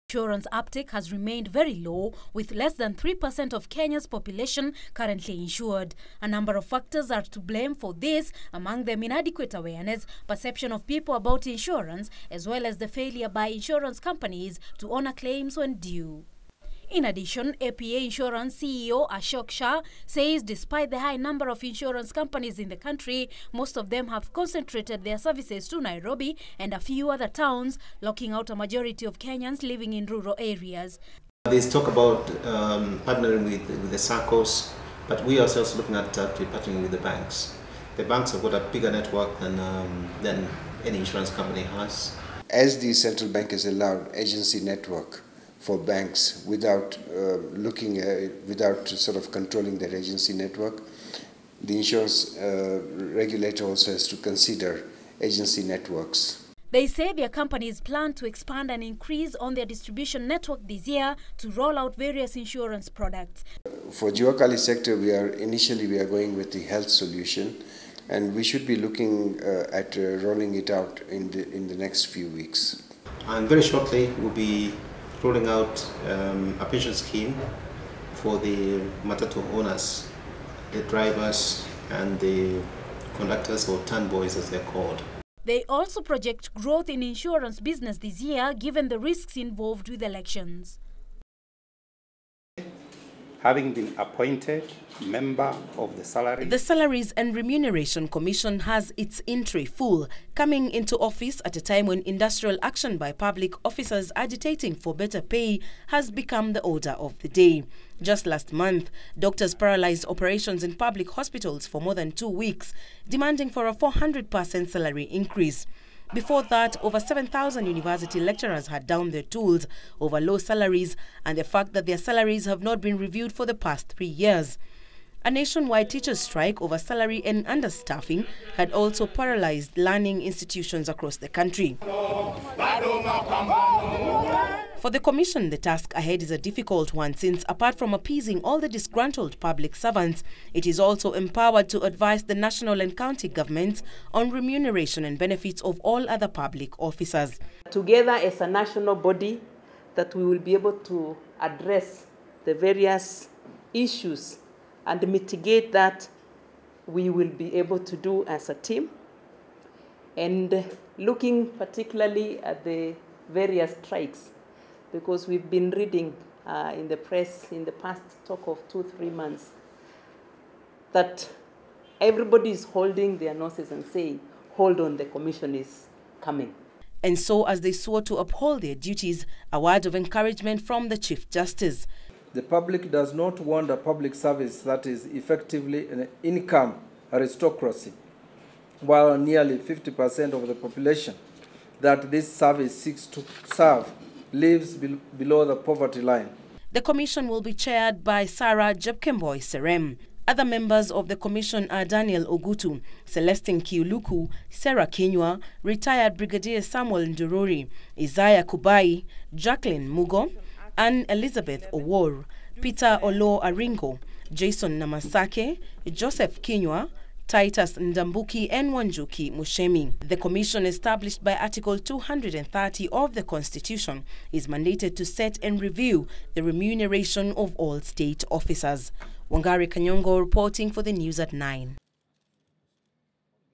Insurance uptake has remained very low, with less than 3% of Kenya's population currently insured. A number of factors are to blame for this, among them inadequate awareness, perception of people about insurance, as well as the failure by insurance companies to honor claims when due. In addition, APA Insurance CEO Ashok Shah says despite the high number of insurance companies in the country, most of them have concentrated their services to Nairobi and a few other towns, locking out a majority of Kenyans living in rural areas. There's talk about partnering with the SACCOs, but we ourselves looking at actually partnering with the banks. The banks have got a bigger network than any insurance company has. As the central bank has allowed agency network for banks without sort of controlling their agency network, the insurance regulator also has to consider agency networks. They say their companies plan to expand and increase on their distribution network this year to roll out various insurance products. For Jua Kali sector, we are going with the health solution, and we should be looking at rolling it out in the next few weeks. And very shortly, we'll be rolling out a pension scheme for the matatu owners, the drivers and the conductors, or turn boys as they're called. They also project growth in insurance business this year, given the risks involved with elections. Having been appointed member of the Salaries and Remuneration Commission has its entry full, coming into office at a time when industrial action by public officers agitating for better pay has become the order of the day. Just last month, doctors paralyzed operations in public hospitals for more than 2 weeks, demanding for a 400% salary increase. Before that, over 7,000 university lecturers had downed their tools over low salaries and the fact that their salaries have not been reviewed for the past 3 years. A nationwide teachers' strike over salary and understaffing had also paralyzed learning institutions across the country. For the Commission, the task ahead is a difficult one, since apart from appeasing all the disgruntled public servants, it is also empowered to advise the national and county governments on remuneration and benefits of all other public officers. Together as a national body, that we will be able to address the various issues and mitigate that, we will be able to do as a team. And looking particularly at the various strikes, because we've been reading in the press in the past talk of 2-3 months that everybody is holding their noses and saying, hold on, the Commission is coming. And so, as they swore to uphold their duties, a word of encouragement from the Chief Justice. The public does not want a public service that is effectively an income aristocracy, while nearly 50% of the population that this service seeks to serve lives below the poverty line. The commission will be chaired by Sarah Jepkemboi Serem. Other members of the commission are Daniel Ogutu, Celestine Kiuluku, Sarah Kenywa, retired Brigadier Samuel Ndururi, Isaiah Kubai, Jacqueline Mugo, Anne Elizabeth Owor, Peter Olo Aringo, Jason Namasake, Joseph Kenywa, Titus Ndambuki and Wanjuki Mushemi. The commission, established by Article 230 of the Constitution, is mandated to set and review the remuneration of all state officers. Wangari Kanyongo reporting for the News at 9.